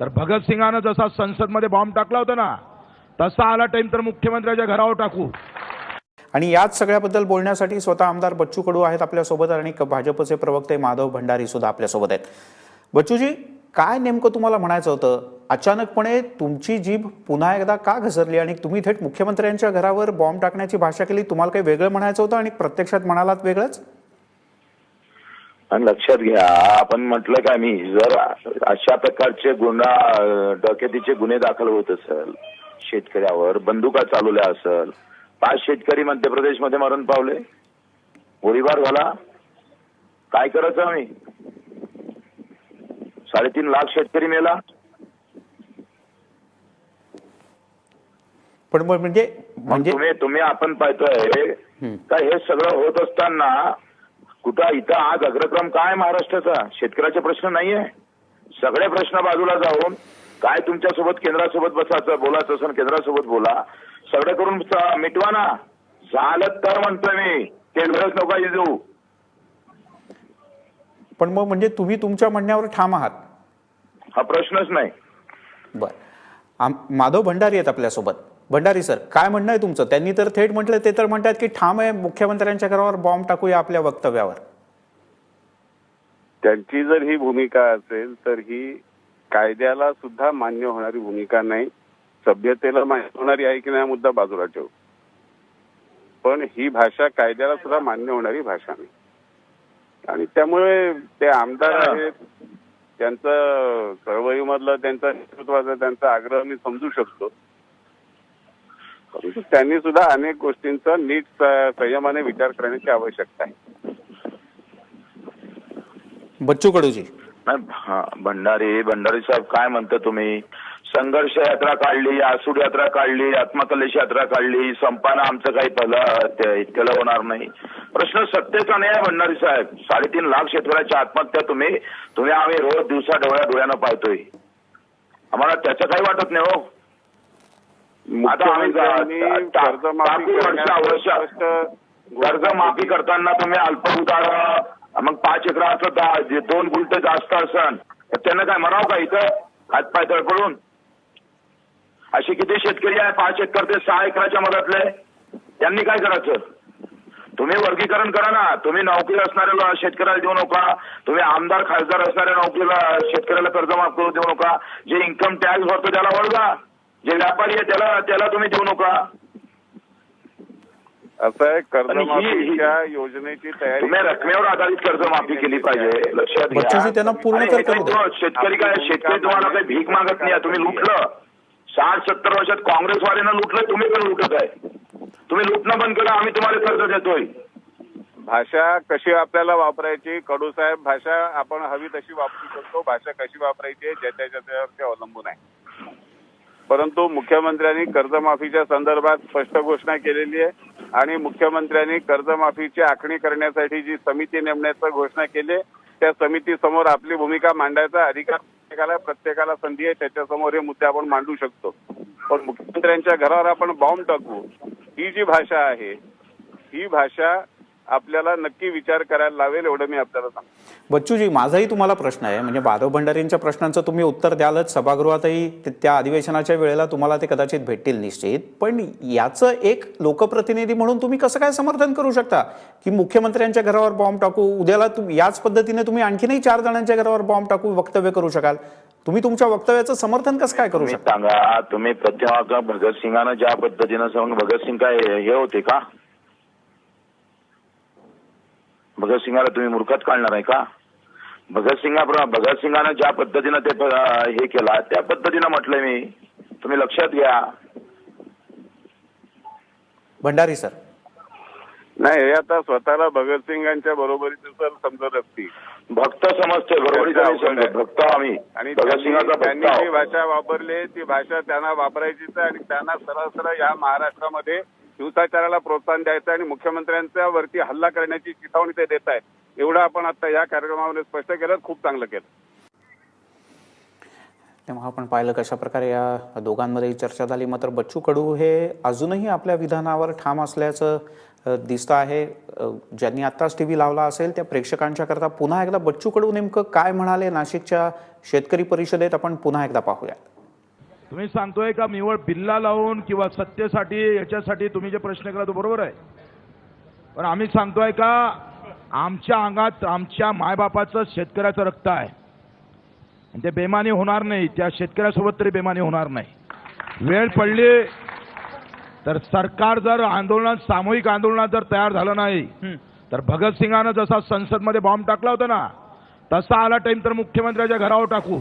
तर भगतसिंगानं जसा संसदमध्ये बॉम्ब टाकला होता ना, तसा आला टाइम तर मुख्यमंत्र्याच्या घरावर टाकू. आणि याच सगळ्याबद्दल बोलण्यासाठी स्वतः आमदार बच्चू कडू आहेत आपल्यासोबत आणि भाजपचे प्रवक्ते माधव भंडारी सुद्धा आपल्यासोबत आहेत. बच्चूजी, काय नेमकं तुम्हाला म्हणायचं होतं? अचानकपणे तुमची जीभ पुन्हा एकदा का घसरली आणि तुम्ही थेट मुख्यमंत्र्यांच्या घरावर बॉम्ब टाकण्याची भाषा केली? तुम्हाला काही वेगळं म्हणायचं होतं आणि प्रत्यक्षात म्हणालात वेगळंच? आणि लक्षात घ्या, आपण म्हटलं का, मी जर अशा प्रकारचे डकैतीचे गुन्हे दाखल होत असेल, शेतकऱ्यावर बंदुका चालवल्या असेल, 5 शेतकरी मध्य प्रदेशमध्ये मरण पावले, गोळीबार झाला, काय करायचं आम्ही? 3.5 लाख शेतकरी मेला. पण म्हणजे तुम्ही आपण पाहतोय का हे सगळं होत असताना कुठं इथं आज अग्रक्रम काय महाराष्ट्राचा? शेतकऱ्याचे प्रश्न नाहीये. सगळे प्रश्न बाजूला जाऊन काय तुमच्यासोबत केंद्रासोबत बसायचं, बोलायचं असेल केंद्रासोबत बोला, सगळं करून मिटवा ना. झालं तर म्हणतोय मी, केंद्रच नका देऊ. पण मग म्हणजे तुम्ही तुमच्या म्हणण्यावर ठाम आहात? हा प्रश्नच नाही. बर, माधव भंडारी आहेत आपल्यासोबत. भंडारी सर, काय म्हणणं आहे तुमचं? त्यांनी तर थेट म्हटलं, ते तर म्हणतात की ठाम आहे मुख्यमंत्र्यांच्या घरावर बॉम्ब टाकूया आपल्या वक्तव्यावर. त्यांची जर ही भूमिका असेल तर ही कायद्याला सुद्धा मान्य होणारी भूमिका नाही, सभ्यतेला मान्य होणारी आहे की नाही मुद्दा बाजूला ठेवू, पण ही भाषा कायद्याला सुद्धा मान्य होणारी भाषा नाही. आणि त्यामुळे ते आमदार आहेत, त्यांचं चळवळीमधलं त्यांचा नेतृत्वाचा त्यांचा आग्रह मी समजू शकतो, परंतु त्यांनी सुद्धा अनेक गोष्टींचा नीट संयमाने विचार करण्याची आवश्यकता आहे. बच्चू कडूजी. भंडारी साहेब, काय म्हणता तुम्ही? संघर्ष यात्रा काढली, आसूड यात्रा काढली, आत्मकलेश यात्रा काढली, संपानं आमचं काही त्याला होणार नाही. प्रश्न सत्तेचा नाही आहे भंडारी साहेब. 3.5 लाख शेतकऱ्याच्या आत्महत्या तुम्ही आम्ही रोज दिवसा डोळ्यानं पाहतोय. आम्हाला त्याचं काही वाटत नाही हो. आता आम्ही कर्जमाफी करताना तुम्ही अल्प उदार, मग 5 एकराचं 2 गुंठ जास्त असन तर त्यांना काय म्हणावं का इथं हातपाय तळपडून? असे किती शेतकरी आहे 5 एकर ते 6 एकराच्या मधातले? त्यांनी काय करायचं? तुम्ही वर्गीकरण करा ना. तुम्ही नोकरी असणाऱ्याला शेतकऱ्याला देऊ नका, तुम्ही आमदार खासदार असणाऱ्या नोकरीला शेतकऱ्याला कर्जमाफ करू देऊ नका, जे इन्कम टॅक्स भरतो त्याला वळगा, जे व्यापारी आहे त्याला तुम्ही देऊ नका. असं आहे, कर्जमाफीच्या योजनेची तयारी तुम्ही रकमेवर आधारित कर्जमाफी केली पाहिजे. लक्षात घ्या, शेतकरी तुम्हाला काही भीक मागत नाही. तुम्ही लुटलं 60-70 वर्षात काँग्रेसवाल्यांना लुटलं, तुम्ही पण लुटत आहे. तुम्ही लुटणं बंद करा, आम्ही तुम्हाला कर्ज देतोय. भाषा कशी आपल्याला वापरायची, कडू साहेब, भाषा आपण हवी तशी वापरू शकतो. भाषा कशी वापरायची ज्याच्यावरती अवलंबून आहे. परंतु मुख्यमंत्र्यांनी कर्जमाफीच्या संदर्भात स्पष्ट घोषणा केलेली आहे आणि मुख्यमंत्र्यांनी कर्जमाफीची आखणी करण्यासाठी जी समिती नेमण्याची घोषणा केली, त्या समितीसमोर आपली भूमिका मांडायचा अधिकार प्रत्येकाला संधी आहे. त्याच्यासमोर हे मुद्दे आपण मांडू शकतो. पण मुख्यमंत्र्यांच्या घरावर आपण बॉम्ब टाकू, ही जी भाषा आहे, ही भाषा आपल्याला नक्की विचार करायला लावेल, एवढं मी आपल्याला सांगतो. बच्चूजी, माझाही तुम्हाला प्रश्न आहे. म्हणजे माधव भंडारींच्या प्रश्नांचं तुम्ही उत्तर द्यालच, सभागृहातही त्या अधिवेशनाच्या वेळेला तुम्हाला ते कदाचित भेटतील निश्चित, पण याचं एक लोकप्रतिनिधी म्हणून तुम्ही कसं काय समर्थन करू शकता की मुख्यमंत्र्यांच्या घरावर बॉम्ब टाकू? उद्याला याच पद्धतीने तुम्ही आणखीनही 4 जणांच्या घरावर बॉम्ब टाकू वक्तव्य करू शकाल. तुम्ही तुमच्या वक्तव्याचं समर्थन कसं काय करू शकता? सांगा तुम्ही. प्रत्येक भगतसिंगानं ज्या पद्धतीनं सांगून, भगतसिंग काय हे होते का? भगतसिंगाला तुम्ही मूर्खात काढणार आहे का? भगतसिंगानं ज्या पद्धतीनं ते हे केला त्या पद्धतीनं म्हटलंय मी. तुम्ही लक्षात घ्या. भंडारी सर, नाही, हे आता स्वतःला भगतसिंगांच्या बरोबरीचं सर समजत असतील. भक्त समजते, बरोबरीचा समजत भक्त आम्ही. आणि त्यांनी जी भाषा वापरली ती भाषा त्यांना वापरायचीच आहे आणि त्यांना सरळ या महाराष्ट्रामध्ये हिंसाचाराला प्रोत्साहन द्यायचं आणि मुख्यमंत्र्यांच्या वरती हल्ला करण्याची चिथावणी ते देत आहेत. एवढं आपण आता या कार्यक्रमामध्ये स्पष्ट केलं, खूप चांगलं केलं. तेव्हा आपण पाहिलं कशा प्रकारे या दोघांमध्ये चर्चा झाली. मात्र बच्चू कडू हे अजूनही आपल्या विधानावर ठाम असल्याचं दिसतं आहे. ज्यांनी आत्ताच टीव्ही लावला असेल त्या प्रेक्षकांच्या करता पुन्हा एकदा बच्चू कडू नेमकं काय म्हणाले नाशिकच्या शेतकरी परिषदेत आपण पुन्हा एकदा पाहूया. तुम्ही सांगतोय का निवळ बिल्ला लावून किंवा सत्तेसाठी याच्यासाठी तुम्ही जे प्रश्न केला तो बरोबर आहे, पण आम्ही सांगतोय का आमच्या अंगात आमच्या मायबापाचं शेतकऱ्याचं रक्त आहे आणि ते बेमानी होणार नाही. त्या शेतकऱ्यासोबत तरी बेमानी होणार नाही. वेळ पडली तर सरकार जर आंदोलनात सामूहिक आंदोलनात जर तयार झालं नाही तर भगतसिंगानं जसा संसदमध्ये बॉम्ब टाकला होता ना तसा आला टाइम तर मुख्यमंत्र्याच्या घरावर टाकू.